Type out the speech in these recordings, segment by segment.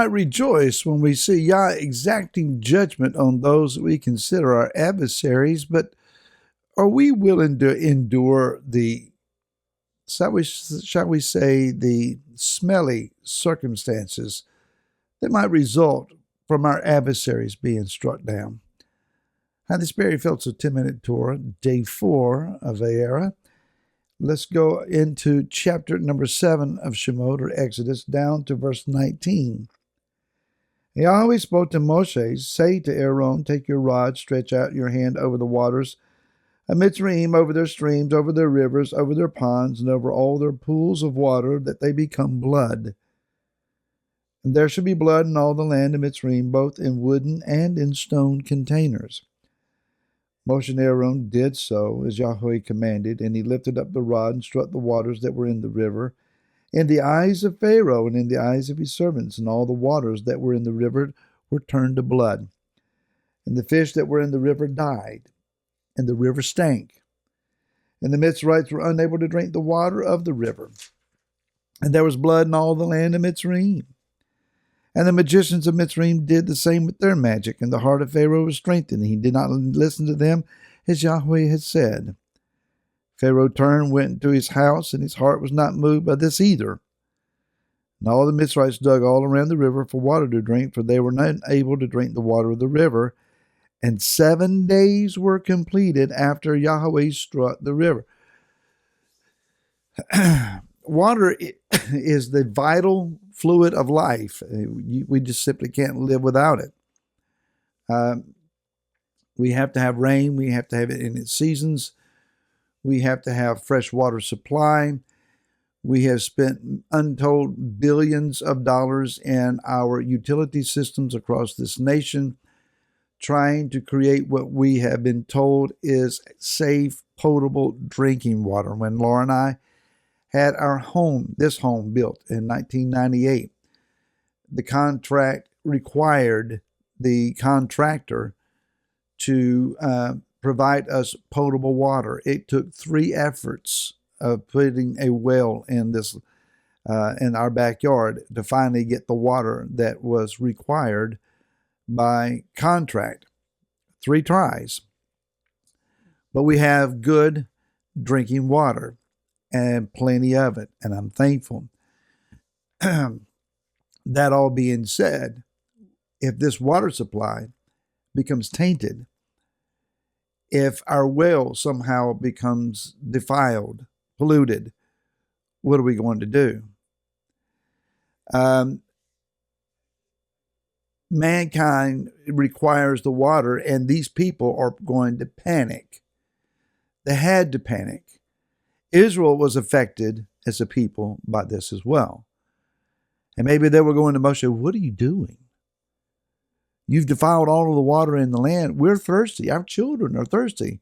might rejoice when we see Yah exacting judgment on those that we consider our adversaries, but are we willing to endure the, shall we say, the smelly circumstances that might result from our adversaries being struck down? Hi, this is Barry Phillips of 10-Minute Torah, day 4 of the era. Let's go into chapter number 7 of Shemot, or Exodus, down to verse 19. Yahweh spoke to Moshe, say to Aaron, take your rod, stretch out your hand over the waters of Mitzrayim, over their streams, over their rivers, over their ponds, and over all their pools of water, that they become blood. And there shall be blood in all the land of Mitzrayim, both in wooden and in stone containers. Moshe and Aaron did so as Yahweh commanded, and he lifted up the rod and struck the waters that were in the river, in the eyes of Pharaoh and in the eyes of his servants, and all the waters that were in the river were turned to blood. And the fish that were in the river died, and the river stank. And the Mitzrayites were unable to drink the water of the river. And there was blood in all the land of Mitzrayim. And the magicians of Mitzrayim did the same with their magic, and the heart of Pharaoh was strengthened, and he did not listen to them as Yahweh had said. Pharaoh turned, went into his house, and his heart was not moved by this either. And all the Mitzrayites dug all around the river for water to drink, for they were not able to drink the water of the river. And 7 days were completed after Yahweh struck the river. Water is the vital fluid of life. We just simply can't live without it. We have to have rain. We have to have it in its seasons. We have to have fresh water supply. We have spent untold billions of dollars in our utility systems across this nation, trying to create what we have been told is safe, potable drinking water. When Laura and I had this home built in 1998, the contract required the contractor to provide us potable water. It took 3 efforts of putting a well in our backyard to finally get the water that was required by contract. 3 tries. But we have good drinking water and plenty of it, and I'm thankful. That all being said, if this water supply becomes tainted, if our well somehow becomes defiled, polluted, what are we going to do? Mankind requires the water, and these people are going to panic. They had to panic. Israel was affected as a people by this as well. And maybe they were going to Moshe, what are you doing? You've defiled all of the water in the land. We're thirsty. Our children are thirsty.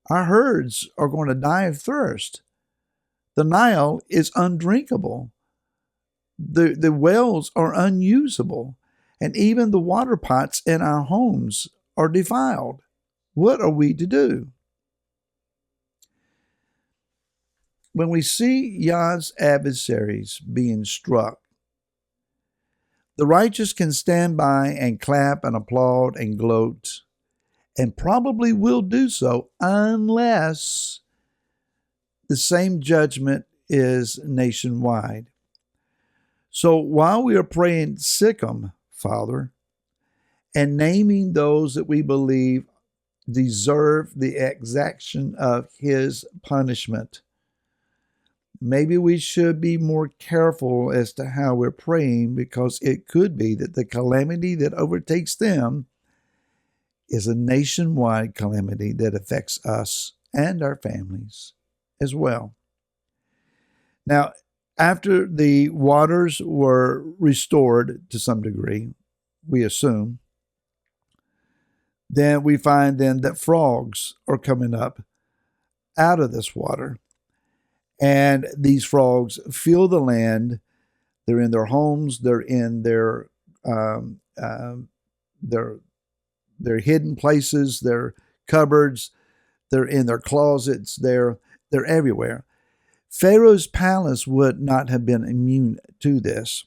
Our herds are going to die of thirst. The Nile is undrinkable. The wells are unusable. And even the water pots in our homes are defiled. What are we to do? When we see Yah's adversaries being struck, the righteous can stand by and clap and applaud and gloat, and probably will do so unless the same judgment is nationwide. So while we are praying Sikkim, Father, and naming those that we believe deserve the exaction of his punishment, maybe we should be more careful as to how we're praying, because it could be that the calamity that overtakes them is a nationwide calamity that affects us and our families as well. Now, after the waters were restored to some degree, we assume, then we find then that frogs are coming up out of this water. And these frogs fill the land. They're in their homes. They're in their hidden places, their cupboards. They're in their closets. They're everywhere. Pharaoh's palace would not have been immune to this.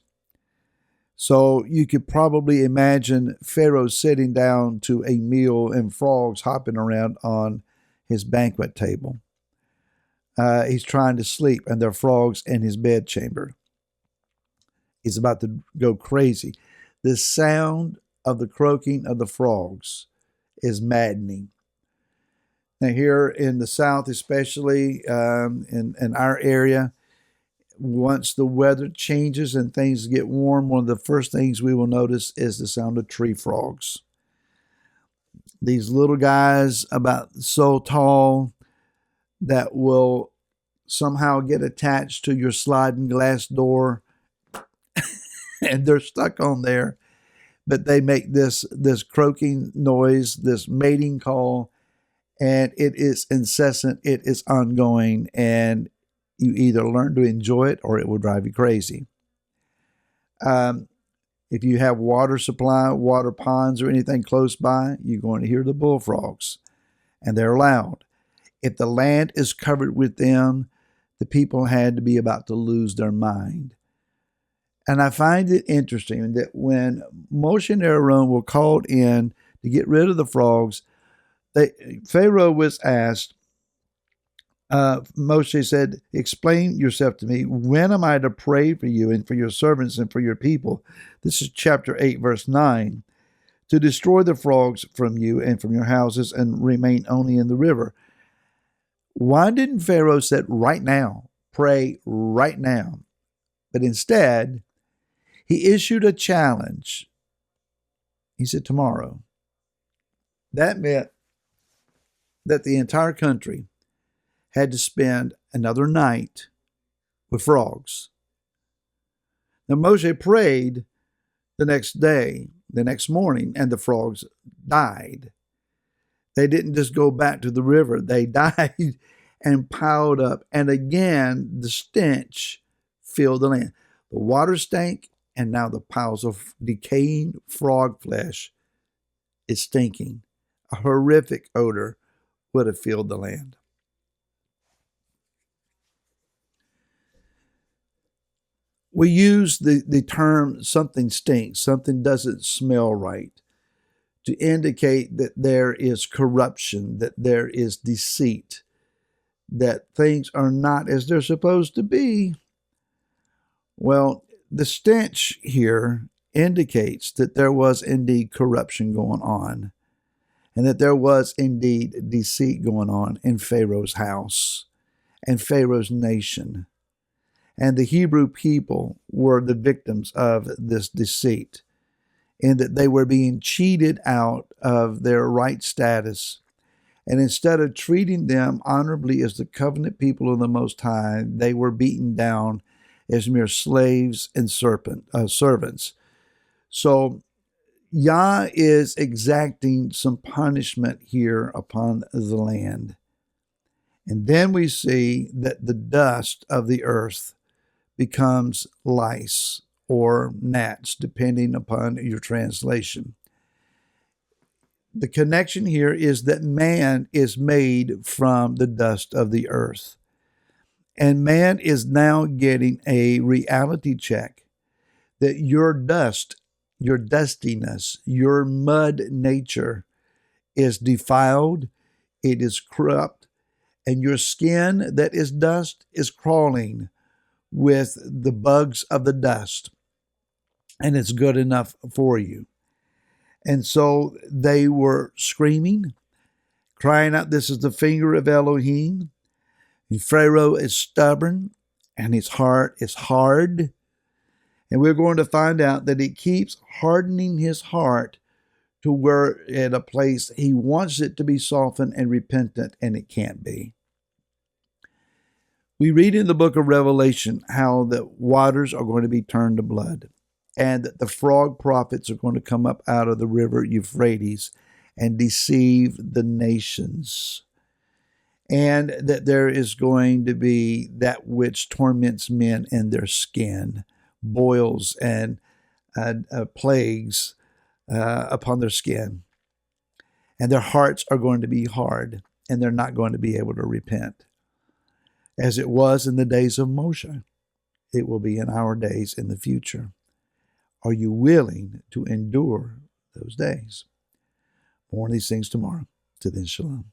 So you could probably imagine Pharaoh sitting down to a meal and frogs hopping around on his banquet table. He's trying to sleep, and there are frogs in his bedchamber. He's about to go crazy. The sound of the croaking of the frogs is maddening. Now, here in the South, especially in our area, once the weather changes and things get warm, one of the first things we will notice is the sound of tree frogs. These little guys, about so tall, that will somehow get attached to your sliding glass door and they're stuck on there. But they make this croaking noise, this mating call, and it is incessant, it is ongoing, and you either learn to enjoy it or it will drive you crazy. If you have water supply, water ponds, or anything close by, you're going to hear the bullfrogs, and they're loud. If the land is covered with them, the people had to be about to lose their mind. And I find it interesting that when Moshe and Aaron were called in to get rid of the frogs, Pharaoh was asked, Moshe said, explain yourself to me. When am I to pray for you and for your servants and for your people? This is chapter 8, verse 9. To destroy the frogs from you and from your houses and remain only in the river. Why didn't Pharaoh say right now, pray right now? But instead, he issued a challenge. He said tomorrow. That meant that the entire country had to spend another night with frogs. Now Moshe prayed the next day, the next morning, and the frogs died. They didn't just go back to the river. They died and piled up. And again, the stench filled the land. The water stank, and now the piles of decaying frog flesh is stinking. A horrific odor would have filled the land. We use the term something stinks, something doesn't smell right, to indicate that there is corruption, that there is deceit, that things are not as they're supposed to be. Well, the stench here indicates that there was indeed corruption going on, and that there was indeed deceit going on in Pharaoh's house and Pharaoh's nation. And the Hebrew people were the victims of this deceit, in that they were being cheated out of their right status. And instead of treating them honorably as the covenant people of the Most High, they were beaten down as mere slaves and servants. So Yah is exacting some punishment here upon the land. And then we see that the dust of the earth becomes lice or gnats, depending upon your translation. The connection here is that man is made from the dust of the earth. And man is now getting a reality check that your dust, your dustiness, your mud nature is defiled, it is corrupt, and your skin that is dust is crawling with the bugs of the dust, and it's good enough for you. And so they were screaming, crying out, this is the finger of Elohim. And Pharaoh is stubborn, and his heart is hard. And we're going to find out that he keeps hardening his heart to where at a place he wants it to be softened and repentant, and it can't be. We read in the book of Revelation how the waters are going to be turned to blood, and that the frog prophets are going to come up out of the river Euphrates and deceive the nations, and that there is going to be that which torments men in their skin, boils and plagues upon their skin, and their hearts are going to be hard, and they're not going to be able to repent. As it was in the days of Moshe, it will be in our days in the future. Are you willing to endure those days? More on these things tomorrow. To then, shalom.